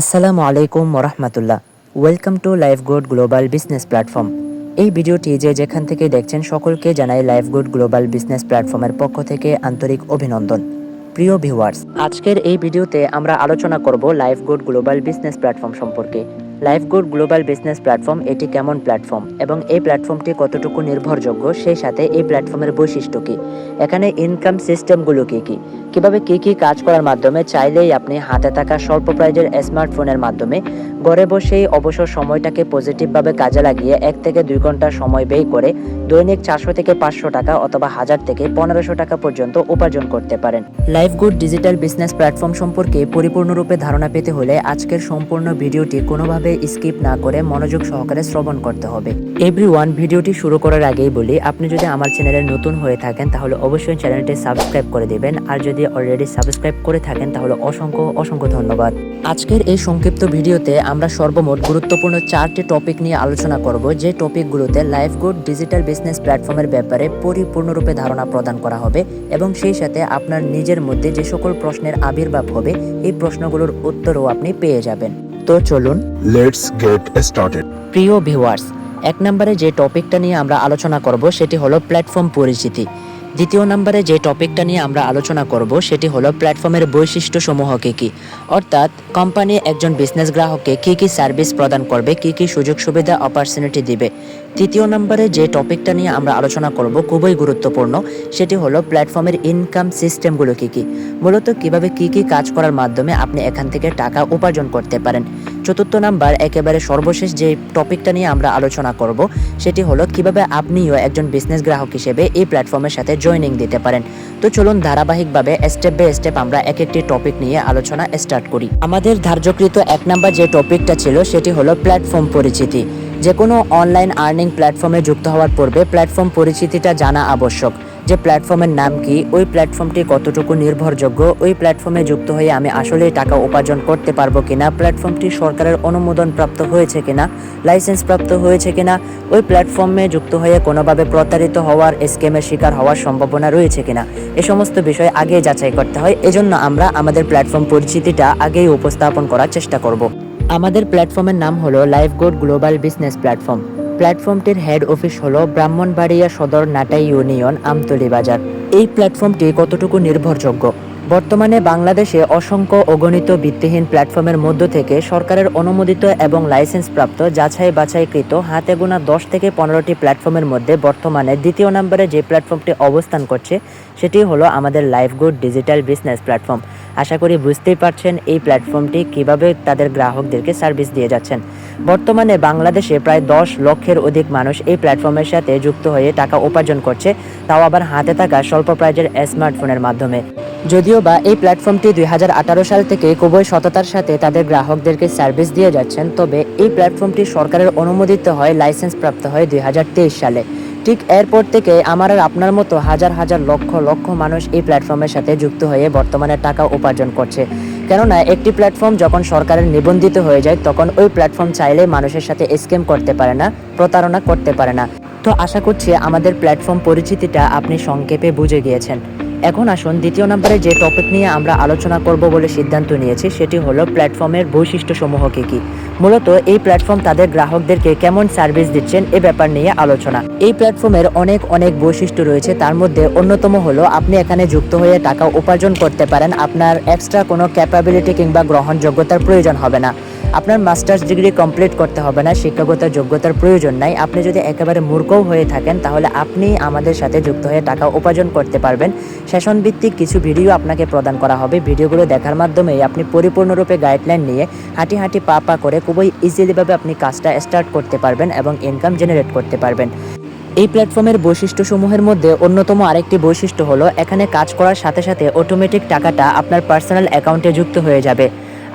আসসালামু আলাইকুম ওরহমতুল্লাহ। Welcome to Lifegood global business platform. এই ভিডিওটি যে যেখান থেকে দেখছেন সকলকে জানাই লাইফগুড গ্লোবাল বিজনেস প্ল্যাটফর্মের পক্ষ থেকে আন্তরিক অভিনন্দন। প্রিয় ভিউয়ার্স, আজকের এই ভিডিওতে আমরা আলোচনা করব লাইফগুড গ্লোবাল বিজনেস প্ল্যাটফর্ম সম্পর্কে। লাইফগুড গ্লোবাল বিজনেস প্ল্যাটফর্ম এটি কেমন প্ল্যাটফর্ম এবং এই প্ল্যাটফর্মটি কতটুকু নির্ভরযোগ্য, সেই সাথে এই প্ল্যাটফর্মের বৈশিষ্ট্য কী, এখানে ইনকাম সিস্টেমগুলো কী কী, কিভাবে কি কি কাজ করার মাধ্যমে চাইলেই আপনি হাতে থাকা স্বল্প প্রাইজের স্মার্টফোনের মাধ্যমে ঘরে বসেই অবসর সময়টাকে পজিটিভভাবে কাজে লাগিয়ে 1 থেকে 2 ঘন্টা সময় ব্যয় করে দৈনিক 400 থেকে 500 টাকা অথবা 1000 থেকে 1500 টাকা পর্যন্ত উপার্জন করতে পারেন। লাইফগুড ডিজিটাল বিজনেস প্ল্যাটফর্ম সম্পর্কে পরিপূর্ণরূপে ধারণা পেতে হলে আজকের সম্পূর্ণ ভিডিওটি কোনোভাবে স্কিপ না করে মনোযোগ সহকারে শ্রবণ করতে হবে। এভরিওয়ান, ভিডিওটি শুরু করার আগেই বলি, আপনি যদি আমার চ্যানেলে নতুন হয়ে থাকেন তাহলে অবশ্যই চ্যানেলটি সাবস্ক্রাইব করে দিবেন, আর যদি অলরেডি সাবস্ক্রাইব করে থাকেন তাহলে অসংখ্য অসংখ্য ধন্যবাদ। আজকের এই সংক্ষিপ্ত ভিডিওতে আমরা সর্বমোট গুরুত্বপূর্ণ 4টি টপিক নিয়ে আলোচনা করব, যে টপিকগুলোতে লাইফগুড ডিজিটাল বিজনেস প্ল্যাটফর্মের ব্যাপারে পরিপূর্ণরূপে ধারণা প্রদান করা হবে এবং সেই সাথে আপনার নিজের মধ্যে যে সকল প্রশ্নের আবির্ভাব হবে এই প্রশ্নগুলোর উত্তরও আপনি পেয়ে যাবেন। তো চলুন, লেটস গেট স্টার্টেড। প্রিয় ভিউয়ার্স, 1 নম্বরে যে টপিকটা নিয়ে আমরা আলোচনা করব সেটি হলো প্ল্যাটফর্ম পরিচিতি। দ্বিতীয় নম্বরে যে টপিকটা নিয়ে আমরা আলোচনা করব সেটি হলো প্ল্যাটফর্মের বৈশিষ্ট্যসমূহ কী কী, অর্থাৎ কোম্পানি একজন বিজনেস গ্রাহককে কী কী সার্ভিস প্রদান করবে, কী কী সুযোগ সুবিধা অপরচুনিটি দিবে। তৃতীয় নম্বরে যে টপিকটা নিয়ে আমরা আলোচনা করব খুবই গুরুত্বপূর্ণ, সেটি হলো প্ল্যাটফর্মের ইনকাম সিস্টেমগুলো কী কী, মূলত কীভাবে কী কী কাজ করার মাধ্যমে আপনি এখান থেকে টাকা উপার্জন করতে পারেন। চতুর্থ নাম্বার, একেবারে সর্বশেষ যে টপিকটা নিয়ে আমরা আলোচনা করব সেটি হলো কিভাবে আপনিও একজন বিজনেস গ্রাহক হিসেবে এই প্ল্যাটফর্মের সাথে জয়েনিং দিতে পারেন। তো চলুন ধারাবাহিকভাবে স্টেপ বাই স্টেপ আমরা এক একটি টপিক নিয়ে আলোচনা স্টার্ট করি। আমাদের ধার্যকৃত 1 নাম্বার যে টপিকটা ছিল সেটি হলো প্ল্যাটফর্ম পরিচিতি। যে কোনো অনলাইন আর্নিং প্ল্যাটফর্মে যুক্ত হওয়ার পূর্বে প্ল্যাটফর্ম পরিচিতিটা জানা আবশ্যক, যে প্ল্যাটফর্মের নাম কি, ওই প্ল্যাটফর্মটি কতটুকু নির্ভরযোগ্য, ওই প্ল্যাটফর্মে যুক্ত হয়ে আমি আসলেই টাকা উপার্জন করতে পারবো কিনা, প্ল্যাটফর্মটি সরকারের অনুমোদন প্রাপ্ত হয়েছে কিনা, লাইসেন্স প্রাপ্ত হয়েছে কিনা, ওই প্ল্যাটফর্মে যুক্ত হয়ে কোনোভাবে প্রতারিত হওয়ার, স্ক্যামের শিকার হওয়ার সম্ভাবনা রয়েছে কিনা, এ সমস্ত বিষয় আগেই যাচাই করতে হয়। এজন্য আমরা আমাদের প্ল্যাটফর্ম পরিচিতিটা আগেই উপস্থাপন করার চেষ্টা করব। আমাদের প্ল্যাটফর্মের নাম হলো লাইফগুড গ্লোবাল বিজনেস প্ল্যাটফর্ম। প্ল্যাটফর্মটির হেড অফিস হলো ব্রাহ্মণবাড়িয়া সদর নাটাই ইউনিয়ন, আমতলী বাজার। এই প্ল্যাটফর্মটি কতটুকু নির্ভরযোগ্য? বর্তমানে বাংলাদেশে অসংখ্য অগণিত ভিত্তিহীন প্ল্যাটফর্মের মধ্য থেকে সরকারের অনুমোদিত এবং লাইসেন্স প্রাপ্ত যাচাই বাছাইকৃত হাতে গোনা 10 থেকে 15টি প্ল্যাটফর্মের মধ্যে বর্তমানে দ্বিতীয় নম্বরে যে প্ল্যাটফর্মটি অবস্থান করছে সেটি হলো আমাদের লাইফগুড ডিজিটাল বিজনেস প্ল্যাটফর্ম। আশা করি বুঝতেই পারছেন এই প্ল্যাটফর্মটি কিভাবে তাদের গ্রাহকদেরকে সার্ভিস দিয়ে যাচ্ছেন। বর্তমানে বাংলাদেশে প্রায় 10 লক্ষের অধিক মানুষ এই প্ল্যাটফর্মের সাথে যুক্ত হয়ে টাকা উপার্জন করছে, তাও আবার হাতে থাকা স্বল্প প্রাইজের স্মার্টফোনের মাধ্যমে। যদিও বা এই প্ল্যাটফর্মটি 2018 সাল থেকে খুবই সততার সাথে তাদের গ্রাহকদেরকে সার্ভিস দিয়ে যাচ্ছেন, তবে এই প্ল্যাটফর্মটি সরকারের অনুমোদিত হয়, লাইসেন্স প্রাপ্ত হয় 2023 সালে। ঠিক এরপর থেকে আমার আর আপনার মতো হাজার হাজার লক্ষ লক্ষ মানুষ এই প্ল্যাটফর্মের সাথে যুক্ত হয়ে বর্তমানে টাকা উপার্জন করছে। কেননা একটি প্ল্যাটফর্ম যখন সরকারের নিবন্ধিত হয়ে যায় তখন ওই প্ল্যাটফর্ম চাইলে মানুষের সাথে স্ক্যাম করতে পারে না, প্রতারণা করতে পারে না। তো আশা করছি আমাদের প্ল্যাটফর্ম পরিচিতিটা আপনি সংক্ষেপে বুঝে গিয়েছেন। এখন আসুন দ্বিতীয় নম্বরে যে টপিক নিয়ে আমরা আলোচনা করব বলে সিদ্ধান্ত নিয়েছি সেটি হলো প্ল্যাটফর্মের বৈশিষ্ট্যসমূহ কী কী। মূলত এই প্ল্যাটফর্ম তাদের গ্রাহকদেরকে কেমন সার্ভিস দিচ্ছেন এ ব্যাপার নিয়ে আলোচনা। এই প্ল্যাটফর্মের অনেক অনেক বৈশিষ্ট্য রয়েছে, তার মধ্যে অন্যতম হলো আপনি এখানে যুক্ত হয়ে টাকা উপার্জন করতে পারেন, আপনার এক্সট্রা কোনো ক্যাপাবিলিটি কিংবা গ্রহণযোগ্যতার প্রয়োজন হবে না, আপনার মাস্টার্স ডিগ্রি কমপ্লিট করতে হবে না, শিক্ষাগত যোগ্যতার প্রয়োজন নাই। আপনি যদি একেবারে মূর্খও হয়ে থাকেন তাহলে আপনি আমাদের সাথে যুক্ত হয়ে টাকা উপার্জন করতে পারবেন। সেশন ভিত্তিক কিছু ভিডিও আপনাকে প্রদান করা হবে, ভিডিওগুলো দেখার মাধ্যমে আপনি পরিপূর্ণরূপে গাইডলাইন নিয়ে হাঁটি হাঁটি পা পা করে খুবই ইজিলিভাবে আপনি কাজটা স্টার্ট করতে পারবেন এবং ইনকাম জেনারেট করতে পারবেন। এই প্ল্যাটফর্মের বৈশিষ্ট্যসমূহের মধ্যে অন্যতম আরেকটি বৈশিষ্ট্য হলো এখানে কাজ করার সাথে সাথে অটোমেটিক টাকাটা আপনার পার্সোনাল অ্যাকাউন্টে যুক্ত হয়ে যাবে।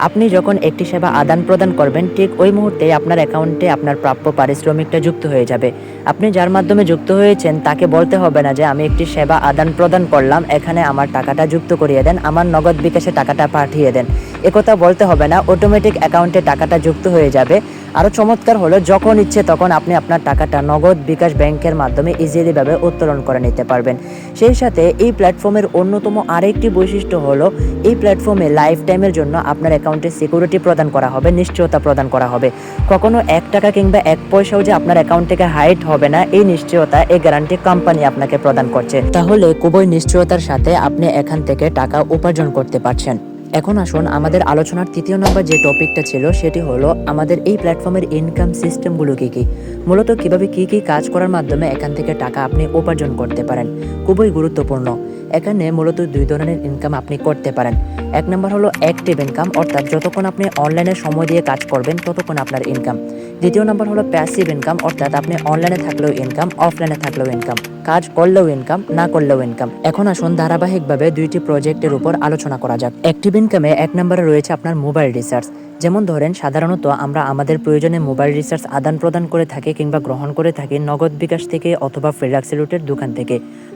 আপনি যখন একটি সেবা আদান প্রদান করবেন ঠিক ওই মুহূর্তে আপনার অ্যাকাউন্টে আপনার প্রাপ্য পারিশ্রমিকটা যুক্ত হয়ে যাবে। আপনি যার মাধ্যমে যুক্ত হয়েছেন তাকে বলতে হবে না যে আমি একটি সেবা আদান প্রদান করলাম, এখানে আমার টাকাটা যুক্ত করিয়ে দেন, আমার নগদ বিকাশে টাকাটা পাঠিয়ে দেন, একথা বলতে হবে না। অটোমেটিক অ্যাকাউন্টে টাকাটা যুক্ত হয়ে যাবে আরও চমৎকার হলো যখন ইচ্ছে তখন আপনি আপনার টাকাটা নগদ বিকাশ ব্যাংকের মাধ্যমে ইজিলি ভাবে উত্তোলন করে নিতে পারবেন। সেই সাথে এই প্ল্যাটফর্মের অন্যতম আরেকটি বৈশিষ্ট্য হলো এই প্ল্যাটফর্মে লাইফ টাইমের জন্য আপনার অ্যাকাউন্টে সিকিউরিটি প্রদান করা হবে, নিশ্চয়তা প্রদান করা হবে। কখনো 1 টাকা কিংবা 1 পয়সাও যে আপনার অ্যাকাউন্ট থেকে হাইড হবে না, এই নিশ্চয়তা, এই গ্যারান্টি কোম্পানি আপনাকে প্রদান করছে। তাহলে খুবই নিশ্চয়তার সাথে আপনি এখান থেকে টাকা উপার্জন করতে পারছেন। এখন আসুন আমাদের আলোচনার তৃতীয় নম্বর যে টপিকটা ছিল সেটি হলো আমাদের এই প্ল্যাটফর্মের ইনকাম সিস্টেমগুলো কী। মূলত কীভাবে কী কাজ করার মাধ্যমে এখান থেকে টাকা আপনি উপার্জন করতে পারেন, খুবই গুরুত্বপূর্ণ। এখানে মূলত 2 ধরনের ইনকাম আপনি করতে পারেন। 1 নম্বর হলো অ্যাক্টিভ ইনকাম, অর্থাৎ যতক্ষণ আপনি অনলাইনে সময় দিয়ে কাজ করবেন ততক্ষণ আপনার ইনকাম। দ্বিতীয় নম্বর হলো প্যাসিভ ইনকাম, অর্থাৎ আপনি অনলাইনে থাকলেও ইনকাম, অফলাইনে থাকলেও ইনকাম, কাজ করলেও ইনকাম, না করলেও ইনকাম। এখন আসুন ধারাবাহিকভাবে 2টি প্রজেক্টের উপর আলোচনা করা যাক। অ্যাক্টিভ ইনকামে 1 নম্বরে রয়েছে আপনার মোবাইল রিচার্জ। যেমন ধরেন সাধারণত আমরা আমাদের প্রয়োজনে মোবাইল রিচার্জ আদান প্রদান করে থাকি কিংবা গ্রহণ করে থাকি নগদ বিকাশ থেকে অথবা ফ্রিল্যাক্সিলুটের দোকান থেকে।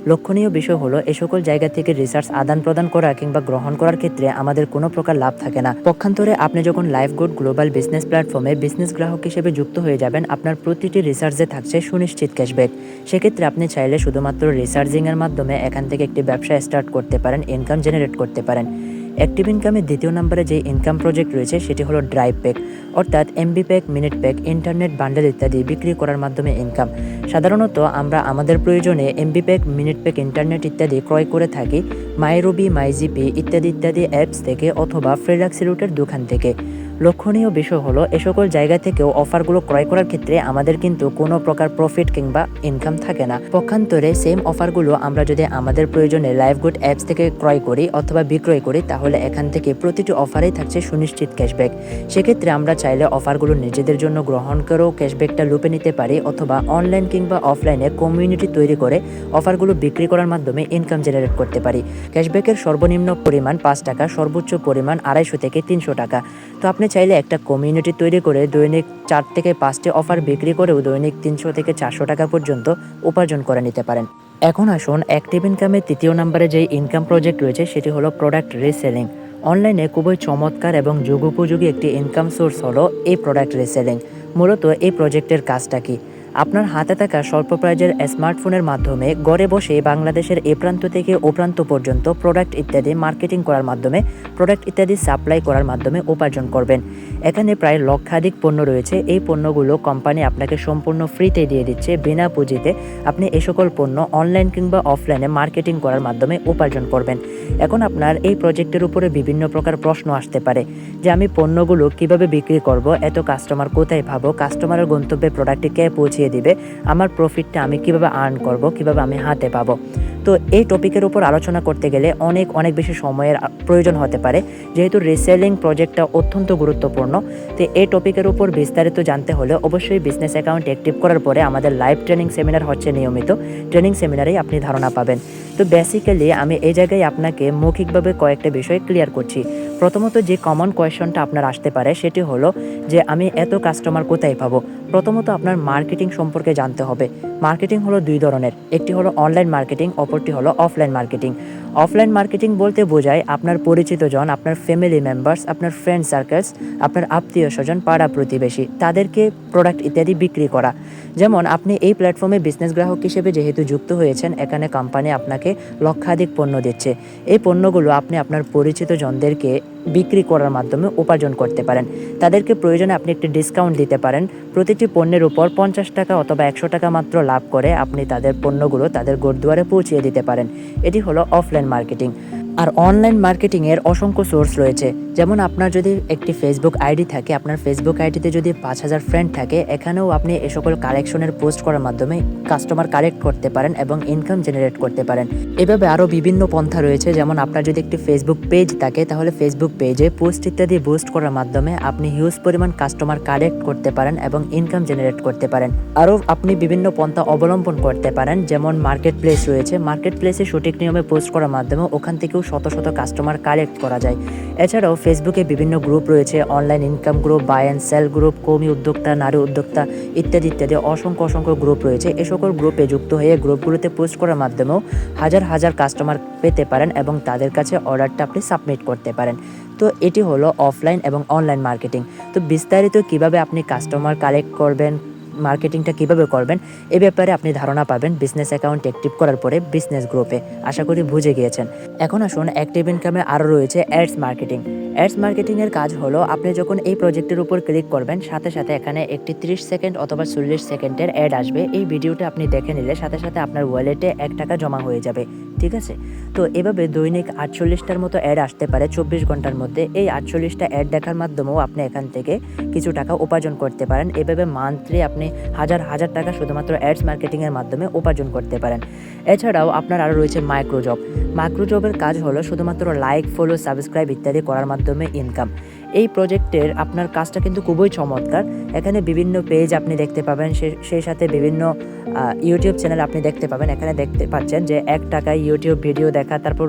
লক্ষণীয় বিষয় হলো এ সকল জায়গা থেকে রিচার্জ আদান প্রদান করা কিংবা গ্রহণ করার ক্ষেত্রে আমাদের কোনো প্রকার লাভ থাকে না। পক্ষান্তরে আপনি যখন লাইফগুড গ্লোবাল বিজনেস প্ল্যাটফর্মে বিজনেস গ্রাহক হিসেবে যুক্ত হয়ে যাবেন, আপনার প্রতিটি রিচার্জে থাকছে সুনিশ্চিত ক্যাশব্যাক। সেক্ষেত্রে আপনি চাইলে শুধুমাত্র রিচার্জিংয়ের মাধ্যমে এখান থেকে একটি ব্যবসা স্টার্ট করতে পারেন, ইনকাম জেনারেট করতে পারেন। অ্যাক্টিভ ইনকামের দ্বিতীয় নম্বরে যে ইনকাম প্রজেক্ট রয়েছে সেটি হলো ড্রাইভ প্যাক, অর্থাৎ MB pack, minute pack, internet bundle ইত্যাদি বিক্রি করার মাধ্যমে ইনকাম। সাধারণত আমরা আমাদের প্রয়োজনে MB pack, minute pack, internet ইত্যাদি ক্রয় করে থাকি মাইরবি, মাইজিপি ইত্যাদি অ্যাপস থেকে অথবা ফ্রিল্যাক্সিলুটের দোকান থেকে। লক্ষণীয় বিষয় হলো এ সকল জায়গা থেকেও অফারগুলো ক্রয় করার ক্ষেত্রে আমাদের কিন্তু কোনো প্রকার প্রফিট কিংবা ইনকাম থাকে না। পক্ষান্তরে সেম অফারগুলো আমরা যদি আমাদের প্রয়োজনে লাইফগুড অ্যাপস থেকে ক্রয় করি অথবা বিক্রয় করি, তাহলে এখান থেকে প্রতিটি অফারেই থাকছে সুনিশ্চিত ক্যাশব্যাক। সেক্ষেত্রে আমরা চাইলে অফারগুলো নিজেদের জন্য গ্রহণ করেও ক্যাশব্যাকটা লুপে নিতে পারি, অথবা অনলাইন কিংবা অফলাইনে কমিউনিটি তৈরি করে অফারগুলো বিক্রি করার মাধ্যমে ইনকাম জেনারেট করতে পারি। ক্যাশব্যাকের সর্বনিম্ন পরিমাণ 5 টাকা, সর্বোচ্চ পরিমাণ 250 থেকে 300 টাকা। তো আপনি চাইলে একটা কমিউনিটি তৈরি করে দৈনিক 4 থেকে 5টি অফার বিক্রি করেও দৈনিক 300 থেকে 400 টাকা পর্যন্ত উপার্জন করে নিতে পারেন। এখন আসুন অ্যাক্টিভ ইনকামের তৃতীয় নম্বরে যে ইনকাম প্রজেক্ট রয়েছে সেটি হলো প্রোডাক্ট রিসেলিং। অনলাইনে খুবই চমৎকার এবং যুগোপযোগী একটি ইনকাম সোর্স হলো এই প্রোডাক্ট রিসেলিং। মূলত এই প্রজেক্টের কাজটা কি? আপনার হাতে থাকা স্বল্প প্রাইজের স্মার্টফোনের মাধ্যমে ঘরে বসে বাংলাদেশের এ প্রান্ত থেকে ও প্রান্ত পর্যন্ত প্রোডাক্ট ইত্যাদি মার্কেটিং করার মাধ্যমে, প্রোডাক্ট ইত্যাদি সাপ্লাই করার মাধ্যমে উপার্জন করবেন। এখানে প্রায় লক্ষাধিক পণ্য রয়েছে। এই পণ্যগুলো কোম্পানি আপনাকে সম্পূর্ণ ফ্রিতে দিয়ে দিচ্ছে, বিনা পুঁজিতে। আপনি এই সকল পণ্য অনলাইন কিংবা অফলাইনে মার্কেটিং করার মাধ্যমে উপার্জন করবেন। এখন আপনার এই প্রজেক্টের উপরে বিভিন্ন প্রকার প্রশ্ন আসতে পারে যে আমি পণ্যগুলো কিভাবে বিক্রি করব, এত কাস্টমার কোথায় পাবো, কাস্টমারের গন্তব্যে প্রোডাক্টটি কে পৌঁছিয়ে দিবে, আমার প্রফিটটা আমি কিভাবে আর্ন করব, কিভাবে আমি হাতে পাবো। তো এই টপিকের উপর আলোচনা করতে গেলে অনেক বেশি সময়ের প্রয়োজন হতে পারে, যেহেতু রিসেলিং প্রজেক্টটা অত্যন্ত গুরুত্বপূর্ণ। তো এই টপিকের উপর বিস্তারিত জানতে হলে অবশ্যই বিজনেস অ্যাকাউন্ট অ্যাক্টিভ করার পরে আমাদের লাইভ ট্রেনিং সেমিনার হচ্ছে নিয়মিত, ট্রেনিং সেমিনারেই আপনি ধারণা পাবেন। তো বেসিক্যালি আমি এই জায়গায় আপনাকে মৌখিকভাবে কয়েকটা বিষয় ক্লিয়ার করছি। প্রথমত যে কমন কোয়েশ্চনটা আপনার আসতে পারে সেটি হলো যে আমি এত কাস্টমার কোথায় পাবো। প্রথমত আপনার মার্কেটিং সম্পর্কে জানতে হবে। মার্কেটিং হলো 2 ধরনের, একটি হলো অনলাইন মার্কেটিং, অপরটি হলো অফলাইন মার্কেটিং। অফলাইন মার্কেটিং বলতে বোঝায় আপনার পরিচিতজন, আপনার ফ্যামিলি মেম্বার্স, আপনার ফ্রেন্ড সার্কেলস, আপনার আত্মীয় স্বজন, পাড়া প্রতিবেশী, তাদেরকে প্রোডাক্ট ইত্যাদি বিক্রি করা। যেমন আপনি এই প্ল্যাটফর্মে বিজনেস গ্রাহক হিসেবে যেহেতু যুক্ত হয়েছেন, এখানে কোম্পানি আপনাকে লক্ষাধিক পণ্য দিচ্ছে। এই পণ্যগুলো আপনি আপনার পরিচিত জনদেরকে বিক্রি করার মাধ্যমে উপার্জন করতে পারেন। তাদেরকে প্রয়োজনে আপনি একটি ডিসকাউন্ট দিতে পারেন। প্রতিটি পণ্যের উপর 50 টাকা অথবা 100 টাকা মাত্র লাভ করে আপনি তাদের পণ্যগুলো তাদের ঘরদুয়ারে পৌঁছিয়ে দিতে পারেন। এটি হলো অফলাইন মার্কেটিং। আর অনলাইন মার্কেটিংয়ের অসংখ্য সোর্স রয়েছে। যেমন আপনার যদি একটি ফেসবুক আইডি থাকে, আপনার ফেসবুক আইডিতে যদি 5000 ফ্রেন্ড থাকে, এখানেও আপনি এ সকল কালেকশনের পোস্ট করার মাধ্যমে কাস্টমার কালেক্ট করতে পারেন এবং ইনকাম জেনারেট করতে পারেন। এভাবে আরও বিভিন্ন পন্থা রয়েছে। যেমন আপনার যদি একটি ফেসবুক পেজ থাকে, তাহলে ফেসবুক পেজে পোস্ট ইত্যাদি বুস্ট করার মাধ্যমে আপনি হিউজ পরিমাণ কাস্টমার কালেক্ট করতে পারেন এবং ইনকাম জেনারেট করতে পারেন। আরও আপনি বিভিন্ন পন্থা অবলম্বন করতে পারেন। যেমন মার্কেট প্লেস রয়েছে, মার্কেট প্লেসে সঠিক নিয়মে পোস্ট করার মাধ্যমে ওখান থেকেও শত শত কাস্টমার কালেক্ট করা যায়। এছাড়াও ফেসবুকে বিভিন্ন গ্রুপ রয়েছে, online income group, buy and sell group, কর্মী উদ্যোক্তা, নারী উদ্যোক্তা ইত্যাদি ইত্যাদি অসংখ্য গ্রুপ রয়েছে। এ সকল গ্রুপে যুক্ত হয়ে গ্রুপগুলোতে পোস্ট করার মাধ্যমেও হাজার কাস্টমার পেতে পারেন এবং তাদের কাছে অর্ডারটা আপনি সাবমিট করতে পারেন। তো এটি হলো অফলাইন এবং অনলাইন মার্কেটিং। তো বিস্তারিত কিভাবে আপনি কাস্টমার কালেক্ট করবেন, মার্কেটিংটা কিভাবে করবেন, এ ব্যাপারে আপনি ধারণা পাবেন বিজনেস অ্যাকাউন্ট অ্যাক্টিভ করার পরে বিজনেস গ্রুপে। আশা করি বুঝে গিয়েছেন। এখন আসুন অ্যাক্টিভ ইনকামে আরও রয়েছে অ্যাডস মার্কেটিং। অ্যাডস মার্কেটিংয়ের কাজ হলো আপনি যখন এই প্রজেক্টের উপর ক্লিক করবেন সাথে সাথে এখানে একটি 30 সেকেন্ড অথবা 40 সেকেন্ডের অ্যাড আসবে। এই ভিডিওটা আপনি দেখে নিলে সাথে সাথে আপনার ওয়ালেটে 1 টাকা জমা হয়ে যাবে, ঠিক আছে? তো এভাবে দৈনিক 48টার মতো অ্যাড আসতে পারে 24 ঘন্টার মধ্যে। এই 48টা অ্যাড দেখার মাধ্যমেও আপনি এখান থেকে কিছু টাকা উপার্জন করতে পারেন। এভাবে মান্থলি আপনি হাজার টাকা শুধুমাত্র অ্যাডস মার্কেটিংয়ের মাধ্যমে উপার্জন করতে পারেন। এছাড়াও আপনার আরও রয়েছে মাইক্রোজব। মাইক্রোজবের কাজ হলো শুধুমাত্র লাইক, ফলো, সাবস্ক্রাইব ইত্যাদি করার মাধ্যমে ইনকাম। এই প্রজেক্টের আপনার কাজটা কিন্তু খুবই চমৎকার। এখানে বিভিন্ন পেজ আপনি দেখতে পাবেন, সেই সাথে বিভিন্ন ইউটিউব চ্যানেল আপনি দেখতে পাবেন। এখানে দেখতে পাচ্ছেন যে 1 টাকায় ইউটিউব ভিডিও দেখা, তারপর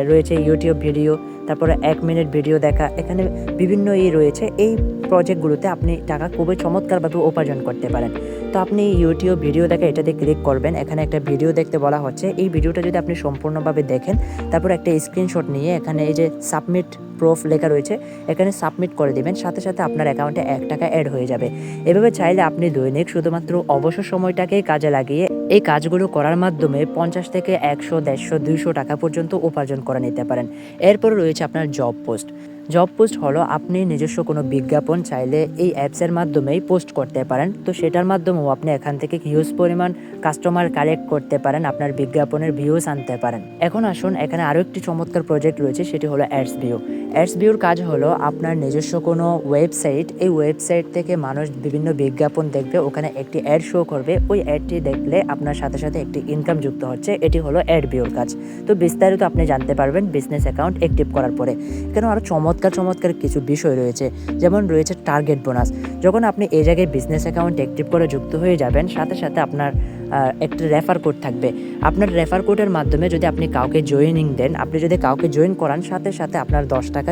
রয়েছে ইউটিউব ভিডিও, তারপরে 1 মিনিট ভিডিও দেখা, এখানে বিভিন্ন রয়েছে। এই প্রজেক্টগুলোতে আপনি টাকা খুবই চমৎকারভাবে উপার্জন করতে পারেন। তো আপনি ইউটিউব ভিডিও দেখে এটাতে ক্লিক করবেন। এখানে একটা ভিডিও দেখতে বলা হচ্ছে। এই ভিডিওটা যদি আপনি সম্পূর্ণভাবে দেখেন, তারপর একটা স্ক্রিনশট নিয়ে এখানে এই যে সাবমিট প্রুফ লেখা রয়েছে, এখানে সাবমিট করে দিবেন, সাথে সাথে আপনার অ্যাকাউন্টে 1 টাকা অ্যাড হয়ে যাবে। এভাবে চাইলে আপনি দৈনিক শুধুমাত্র অবসর সময়টাকেই কাজে লাগিয়ে এই কাজগুলো করার মাধ্যমে 50 থেকে 100, 150, 200 টাকা পর্যন্ত উপার্জন করে নিতে পারেন। এরপর রয়েছে আপনার জব পোস্ট। জব পোস্ট হলো আপনি নিজস্ব কোনো বিজ্ঞাপন চাইলে এই অ্যাপসের মাধ্যমেই পোস্ট করতে পারেন। তো সেটার মাধ্যমেও আপনি এখান থেকে হিউজ পরিমাণ কাস্টমার কালেক্ট করতে পারেন, আপনার বিজ্ঞাপনের ভিউজ আনতে পারেন। এখন আসুন এখানে আরও একটি চমৎকার প্রজেক্ট রয়েছে, সেটি হলো অ্যাডস ভিউ। অ্যাডস ভিউর কাজ হলো আপনার নিজস্ব কোনো ওয়েবসাইট, এই ওয়েবসাইট থেকে মানুষ বিভিন্ন বিজ্ঞাপন দেখবে, ওখানে একটি অ্যাড শো করবে, ওই অ্যাডটি দেখলে আপনার সাথে সাথে একটি ইনকাম যুক্ত হচ্ছে। এটি হলো অ্যাড ভিউর কাজ। তো বিস্তারিত আপনি জানতে পারবেন বিজনেস অ্যাকাউন্ট অ্যাক্টিভ করার পরে। এখানে আরও চমৎকার কিছু বিষয় রয়েছে, যেমন রয়েছে টার্গেট বোনাস। যখন আপনি এই জায়গায় বিজনেস অ্যাকাউন্ট অ্যাক্টিভ করে যুক্ত হয়ে যাবেন, সাথে সাথে আপনার একটা রেফার কোড থাকবে। আপনার রেফার কোডের মাধ্যমে যদি আপনি কাউকে জয়েনিং দেন, আপনি যদি কাউকে জয়েন করান, সাথে সাথে আপনার 10 টাকা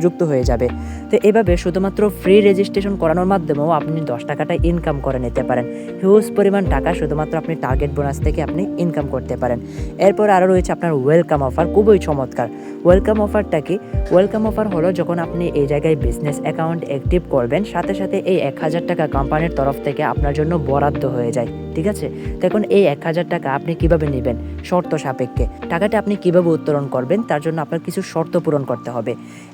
যুক্ত হয়ে যাবে। তো এভাবে শুধুমাত্র ফ্রি রেজিস্ট্রেশন করানোর মাধ্যমেও আপনি 10 টাকাটা ইনকাম করে নিতে পারেন। হিউজ পরিমাণ টাকা শুধুমাত্র আপনি টার্গেট বোনাস থেকে আপনি ইনকাম করতে পারেন। এরপর আরও রয়েছে আপনার ওয়েলকাম অফার, খুবই চমৎকার। ওয়েলকাম অফারটা কি? ওয়েলকাম অফার হলো যখন আপনি এই জায়গায় বিজনেস অ্যাকাউন্ট অ্যাক্টিভ করবেন, সাথে সাথে এই 1000 টাকা কোম্পানির তরফ থেকে আপনার জন্য বরাদ্দ হয়ে যায়, ঠিক আছে? তো এখন এই 1000 টাকা আপনি কিভাবে নেবেন? শর্ত সাপেক্ষে। টাকাটা আপনি কিভাবে উত্তোলন করবেন, তার জন্য আপনার কিছু শর্ত পূরণ করতে হবে।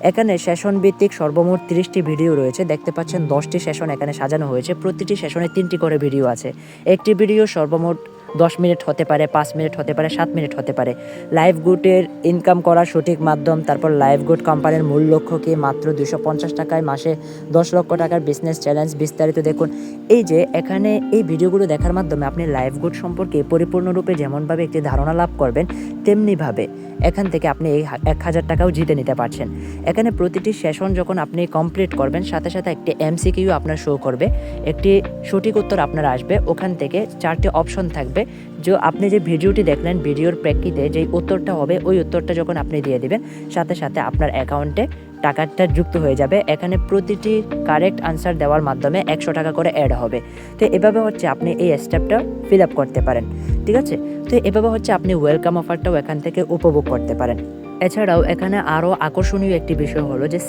এখানে সেশন ভিত্তিক সর্বমোট 30টি ভিডিও রয়েছে, দেখতে পাচ্ছেন 10টি সেশন এখানে সাজানো হয়েছে। প্রতিটি সেশনে 3টি করে ভিডিও আছে। একটি ভিডিও সর্বমোট 10 মিনিট হতে পারে, 5 মিনিট হতে পারে, 7 মিনিট হতে পারে। লাইভ গুডের ইনকাম করার সঠিক মাধ্যম, তারপর লাইভ গুড কোম্পানির মূল লক্ষ্য কি, মাত্র 250 টাকায় মাসে 10 লক্ষ টাকার বিজনেস চ্যালেঞ্জ, বিস্তারিত দেখুন। এই যে এখানে এই ভিডিওগুলো দেখার মাধ্যমে আপনি লাইভ গুড সম্পর্কে পরিপূর্ণরূপে যেমনভাবে একটি ধারণা লাভ করবেন, তেমনিভাবে এখান থেকে আপনি এই 1000 টাকাও জিতে নিতে পারছেন। এখানে প্রতিটি সেশন যখন আপনি কমপ্লিট করবেন, সাথে সাথে একটি MCQ আপনার শো করবে, একটি সঠিক উত্তর আপনার আসবে। ওখান থেকে 4টি অপশন থাকবে, যে আপনি যে ভিডিওটি দেখলেন, ভিডিওর প্রেক্ষিতে যেই উত্তরটা হবে, ওই উত্তরটা যখন আপনি দিয়ে দিবেন, সাথে সাথে আপনার অ্যাকাউন্টে টাকাটা যুক্ত হয়ে যাবে। এখানে প্রতিটি কারেক্ট আনসার দেওয়ার মাধ্যমে 100 টাকা করে অ্যাড হবে। তো এভাবে হচ্ছে আপনি এই স্টেপটা ফিল আপ করতে পারেন, ঠিক আছে? তো এভাবে হচ্ছে আপনি ওয়েলকাম অফারটাও এখান থেকে উপভোগ করতে পারেন। এছাড়াও এখানে আরও আকর্ষণীয় একটি বিষয় হলো যে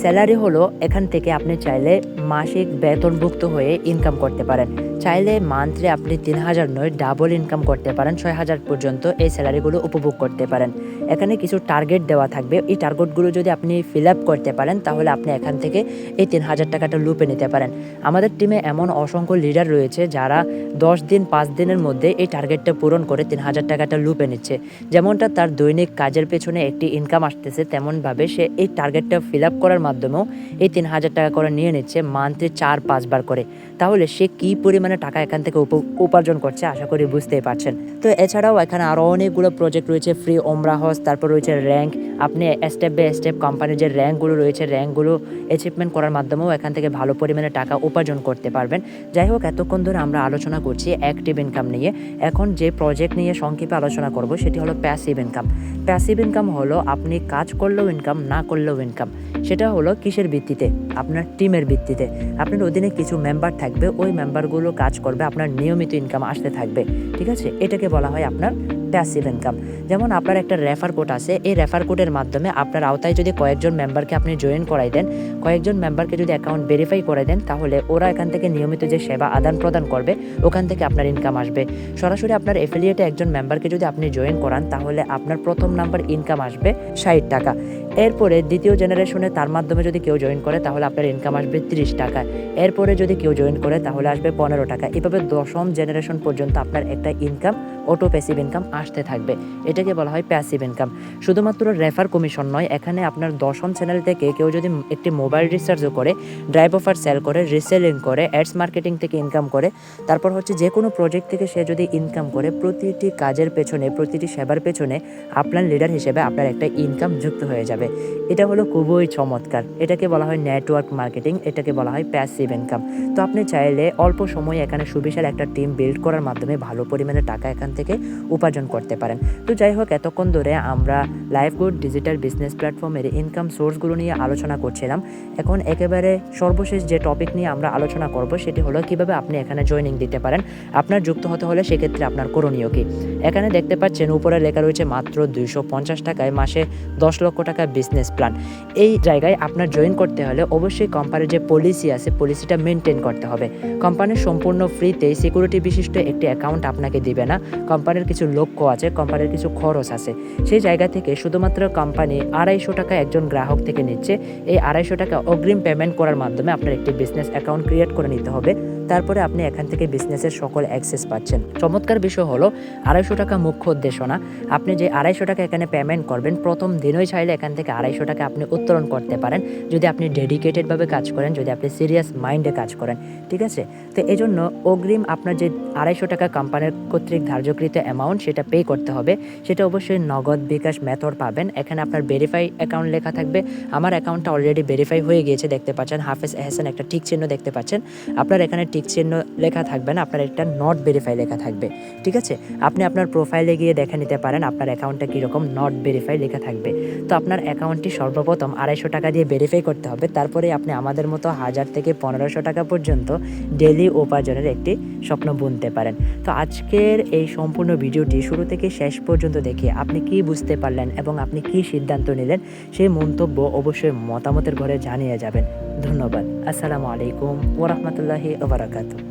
স্যালারি হলো এখান থেকে আপনি চাইলে মাসিক বেতনভুক্ত হয়ে ইনকাম করতে পারেন। চাইলে মান্থলি আপনি 3000 নয়, ডাবল ইনকাম করতে পারেন, 6000 পর্যন্ত এই স্যালারিগুলো উপভোগ করতে পারেন। এখানে কিছু টার্গেট দেওয়া থাকবে, এই টার্গেটগুলো যদি আপনি ফিল আপ করতে পারেন, তাহলে আপনি এখান থেকে এই 3000 টাকাটা লুপে নিতে পারেন। আমাদের টিমে এমন অসংখ্য লিডার রয়েছে যারা 10 দিন 5 দিনের মধ্যে এই টার্গেটটা পূরণ করে 3000 টাকাটা লুপে নিচ্ছে। যেমনটা তার দৈনিক কাজের পেছনে একটি ইনকাম আসতেছে, তেমনভাবে সে এই টার্গেটটা ফিল আপ করার মাধ্যমেও এই 3000 টাকা করে নিয়ে নিচ্ছে মান্থলি 4-5 বার করে। তাহলে সে কী পরিমাণে পরিমাণে টাকা এখান থেকে উপার্জন করছে, আশা করি বুঝতেই পারছেন। তো এছাড়াও এখানে আরও অনেকগুলো প্রজেক্ট রয়েছে, ফ্রি ওমরা হজ, তারপর রয়েছে র্যাঙ্ক। আপনি স্টেপ বাই স্টেপ কোম্পানির যে র্যাঙ্কগুলো রয়েছে, র্যাঙ্কগুলো অ্যাচিভমেন্ট করার মাধ্যমেও এখান থেকে ভালো পরিমাণে টাকা উপার্জন করতে পারবেন। যাই হোক, এতক্ষণ ধরে আমরা আলোচনা করছি অ্যাক্টিভ ইনকাম নিয়ে। এখন যে প্রজেক্ট নিয়ে সংক্ষেপে আলোচনা করব সেটি হলো প্যাসিভ ইনকাম। প্যাসিভ ইনকাম হলো আপনি কাজ করলেও ইনকাম, না করলেও ইনকাম। সেটা হলো কিসের ভিত্তিতে? আপনার টিমের ভিত্তিতে। আপনার অধীনে কিছু মেম্বার থাকবে, ওই মেম্বারগুলো কাজ করবে, আপনার নিয়মিত ইনকাম আসতে থাকবে। ঠিক আছে, এটাকে বলা হয় আপনার প্যাসিভ ইনকাম। যেমন আপনার একটা রেফার কোড আছে, এই রেফার কোডের মাধ্যমে আপনার আওতায় যদি কয়েকজন মেম্বারকে আপনি জয়েন করাই দেন, কয়েকজন মেম্বারকে যদি অ্যাকাউন্ট ভেরিফাই করে দেন, তাহলে ওরা এখান থেকে নিয়মিত যে সেবা আদান প্রদান করবে, ওখান থেকে আপনার ইনকাম আসবে। সরাসরি আপনার এফিলিয়েটে একজন মেম্বারকে যদি আপনি জয়েন করান, তাহলে আপনার প্রথম নাম্বার ইনকাম আসবে 60 টাকা। এরপরে দ্বিতীয় জেনারেশনে তার মাধ্যমে যদি কেউ জয়েন করে, তাহলে আপনার ইনকাম আসবে 30 টাকা। এরপরে যদি কেউ জয়েন করে, তাহলে আসবে 15 টাকা। এভাবে 10ম জেনারেশন পর্যন্ত আপনার একটা ইনকাম, অটো প্যাসিভ ইনকাম আসতে থাকবে। এটাকে বলা হয় প্যাসিভ ইনকাম। শুধুমাত্র রেফার কমিশন নয়, এখানে আপনার 10ম চ্যানেল থেকে কেউ যদি একটি মোবাইল রিচার্জও করে, ড্রাইভ অফার সেল করে, রিসেলিং করে, অ্যাডস মার্কেটিং থেকে ইনকাম করে, তারপর হচ্ছে যে কোনো প্রজেক্ট থেকে সে যদি ইনকাম করে, প্রতিটি কাজের পেছনে, প্রতিটি সেবার পেছনে আপনার লিডার হিসেবে আপনার একটা ইনকাম যুক্ত হয়ে যাবে। এটা হলো খুবই চমৎকার। এটাকে বলা হয় নেটওয়ার্ক মার্কেটিং, এটাকে বলা হয় প্যাসিভ ইনকাম। তো আপনি চাইলে অল্প সময়ে এখানে সুবিশাল একটা টিম বিল্ড করার মাধ্যমে ভালো পরিমাণে টাকা এখান থেকে উপার্জন করতে পারেন। তো যাই হোক, এতক্ষণ ধরে আমরা লাইফগুড ডিজিটাল বিজনেস প্ল্যাটফর্মের ইনকাম সোর্সগুলো নিয়ে আলোচনা করছিলাম। এখন একেবারে সর্বশেষ যে টপিক নিয়ে আমরা আলোচনা করব সেটি হলো কিভাবে আপনি এখানে জয়েনিং দিতে পারেন। আপনার যুক্ত হতে হলে সেক্ষেত্রে আপনার করণীয় কী? এখানে দেখতে পাচ্ছেন উপরে লেখা রয়েছে মাত্র 250 টাকায় মাসে 10 লক্ষ টাকা বিজনেস প্ল্যান। এই জায়গায় আপনার জয়েন করতে হলে অবশ্যই কোম্পানির যে পলিসি আছে, পলিসিটা মেনটেন করতে হবে। কোম্পানির সম্পূর্ণ ফ্রিতে সিকিউরিটি বিশিষ্ট একটি অ্যাকাউন্ট আপনাকে দিবে না। কোম্পানির কিছু লক্ষ্য আছে, কোম্পানির কিছু খরচ আছে। সেই জায়গা থেকে শুধুমাত্র কোম্পানি 250 টাকা একজন গ্রাহক থেকে নিচ্ছে। এই 250 টাকা অগ্রিম পেমেন্ট করার মাধ্যমে আপনার একটি বিজনেস অ্যাকাউন্ট ক্রিয়েট করে নিতে হবে। তারপরে আপনি এখান থেকে বিজনেসের সকল অ্যাক্সেস পাচ্ছেন। চমৎকার বিষয় হলো 250 টাকা মুখ্য উদ্দেশ্য না। আপনি যে 250 টাকা এখানে পেমেন্ট করবেন, প্রথম দিনই চাইলে এখান থেকে 250 টাকা আপনি উত্তোলন করতে পারেন, যদি আপনি ডেডিকেটেডভাবে কাজ করেন, যদি আপনি সিরিয়াস মাইন্ডে কাজ করেন। ঠিক আছে, তো এই জন্য অগ্রিম আপনার যে 250 টাকা কোম্পানির কর্তৃক ধার্যকৃত অ্যামাউন্ট, সেটা পে করতে হবে। সেটা অবশ্যই নগদ, বিকাশ মেথড পাবেন। এখানে আপনার ভেরিফাই অ্যাকাউন্ট লেখা থাকবে। আমার অ্যাকাউন্টটা অলরেডি ভেরিফাই হয়ে গিয়েছে, দেখতে পাচ্ছেন হাফেজ এহসান একটা টিক চিহ্ন দেখতে পাচ্ছেন। আপনার এখানে টিক চিহ্ন লেখা থাকবে না, আপনার একটা নট ভেরিফাই লেখা থাকবে। ঠিক আছে, আপনি আপনার প্রোফাইলে গিয়ে দেখে নিতে পারেন আপনার অ্যাকাউন্টটা কীরকম, নট ভেরিফাই লেখা থাকবে। তো আপনার অ্যাকাউন্টটি সর্বপ্রথম 250 টাকা দিয়ে ভেরিফাই করতে হবে। তারপরে আপনি আমাদের মতো 1000 থেকে 1500 টাকা পর্যন্ত ডেলি উপার্জনের একটি স্বপ্ন বুনতে পারেন। তো আজকের এই সম্পূর্ণ ভিডিওটি শুরু থেকে শেষ পর্যন্ত দেখে আপনি কি বুঝতে পারলেন এবং আপনি কি সিদ্ধান্ত নিলেন, সেই মন্তব্য অবশ্যই মতামতের ঘরে জানিয়ে যাবেন। ধন্যবাদ। আসসালামু আলাইকুম ওয়া রাহমাতুল্লাহি ওয়া বারাকাতুহু।